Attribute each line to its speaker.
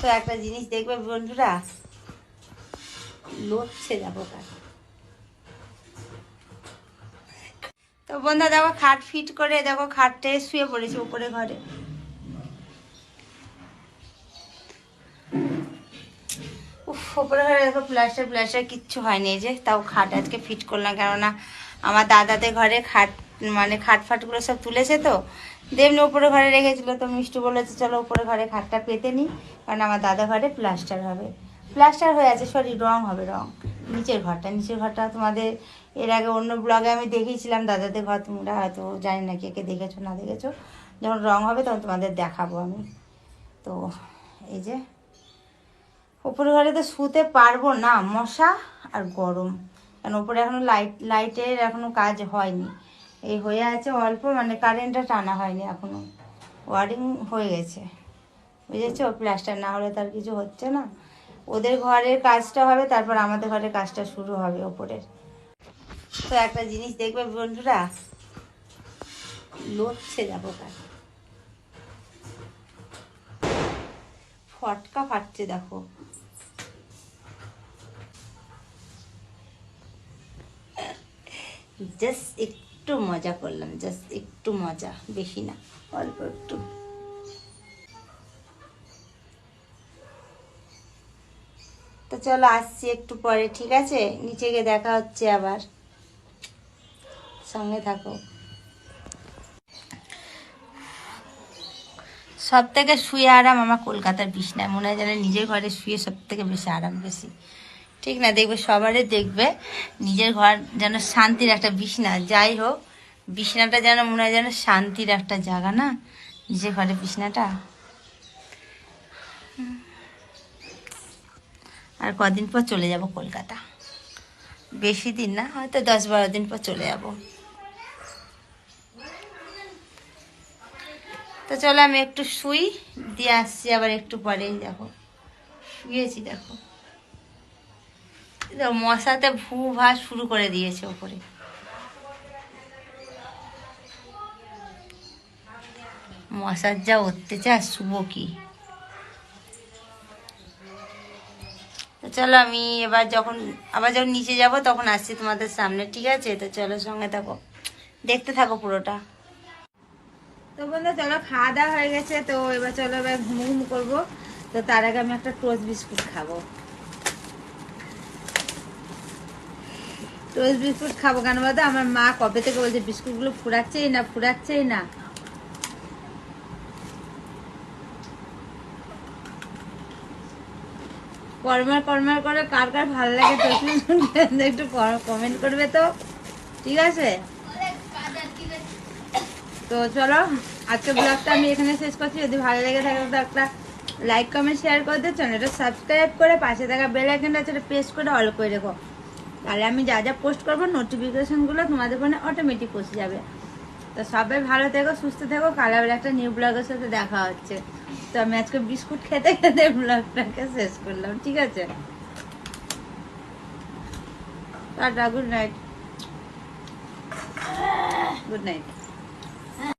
Speaker 1: তো একটা জিনিস দেখবে বন্ধুরা, লড়ছে দেখো কার। তো বন্ধুরা দেখো খাট ফিট করে দেখো খাটে শুয়ে পড়েছে উপরে ঘরে। উপরে ঘরে দেখো প্লাস্টার কিচ্ছু হয়নি, এই যে তাও খাট আজকে ফিট করলাম, কেননা আমার দাদাদের ঘরে খাট মানে খাট ফাটগুলো সব তুলেছে, তো দেমনি উপরে ঘরে রেখেছিল। তো মিষ্টি বলেছে চলো উপরে ঘরে খাটটা পেতে নিই, কারণ আমার দাদা ঘরে প্লাস্টার হবে, প্লাস্টার হয়ে আছে, সরি রং হবে, রং। নিচের ঘরটা তোমাদের এর আগে অন্য ব্লগে আমি দেখিয়েছিলাম দাদাদের ঘর, তোমরা হয়তো জানি না কে কে দেখেছো না দেখেছো। যখন রং হবে তখন তোমাদের দেখাবো আমি। তো এই যে উপরে ঘরে তো শুতে পারবো না, মশা আর গরম, কারণ উপরে এখনো লাইটের এখনো কাজ হয়নি, এই হয়ে আছে অল্প, মানে কারেন্টটা টানা হয়নি এখনো, ওয়ারিং হয়ে গেছে বুঝেছো। প্লাস্টার না হলে তার কিছু হচ্ছে না। ওদের ঘরের কাজটা হবে, তারপর আমাদের ঘরের কাজটা শুরু হবে ওপরের। তো একটা জিনিস দেখবে বন্ধুরা, লড়ছে দেখো কার, ফটকা ফাটছে দেখো। জাস্ট একটু মজা করলাম, জাস্ট একটু মজা, বেশি না, অল্প একটু। তো চলো আসছি একটু পরে, ঠিক আছে? নিচে গিয়ে দেখা হচ্ছে আবার, সঙ্গে থাকো। সব থেকে শুয়ে আরাম আমার কলকাতার বিছনায়, মনে হয় যেন নিজের ঘরে শুয়ে সব থেকে বেশি আরাম, বেশি ঠিক না? দেখবে সবারই দেখবে নিজের ঘর যেন শান্তির একটা বিছনা, যাই হোক বিছনাটা যেন মনে হয় যেন শান্তির একটা জায়গা না, নিজের ঘরে বিছনাটা। আর কদিন পর চলে যাব কলকাতা, বেশি দিন না, হয়তো 10-12 দিন পর চলে যাব। তো চলো আমি একটু শুই, দিয়ে আসছি আবার একটু পরেই। দেখো শুয়েছি, দেখো মশাতে ভু ভাস শুরু করে দিয়েছে ওপরে, মশার যা অত্যাচার, শুভ কি। তো চলো আমি এবার আবার যখন নিচে যাব তখন আসছি তোমাদের সামনে, ঠিক আছে? তো চলো সঙ্গে থাকো, দেখতে থাকো পুরোটা। তো বন্ধু চলো খাওয়া দাওয়া হয়ে গেছে, তো এবার চলো এবার ঘুম করবো। তো তার আগে আমি একটা টোস্ট বিস্কুট খাবো। টোস্ট বিস্কুট খাবো কেন বলতো, আমার মা কবে থেকে বলছে বিস্কুটগুলো ফুরাচ্ছেই না। কর্মার করে কার কার ভালো লাগে টোস্ট একটু কমেন্ট করবে তো, ঠিক আছে? তো চলো আজকে ব্লগটা আমি এখানে শেষ করছি। যদি ভালো লেগে থাকে তো একটা লাইক কমেন্ট শেয়ার করে দিও, চ্যানেলটা সাবস্ক্রাইব করে পাশে থাকা বেল আইকনটা সেটা প্রেস করে অল করে রেখো, তাহলে আমি যা যা পোস্ট করবো নোটিফিকেশনগুলো তোমাদের ফোনে অটোমেটিক পৌঁছে যাবে। তো সবাই ভালো থেকো, সুস্থ থেকো, কাল আবার একটা নিউ ব্লগের সাথে দেখা হচ্ছে। তো আমি আজকে বিস্কুট খেতে খেতে ব্লগটাকে শেষ করলাম, ঠিক আছে? Tata, good night, good night.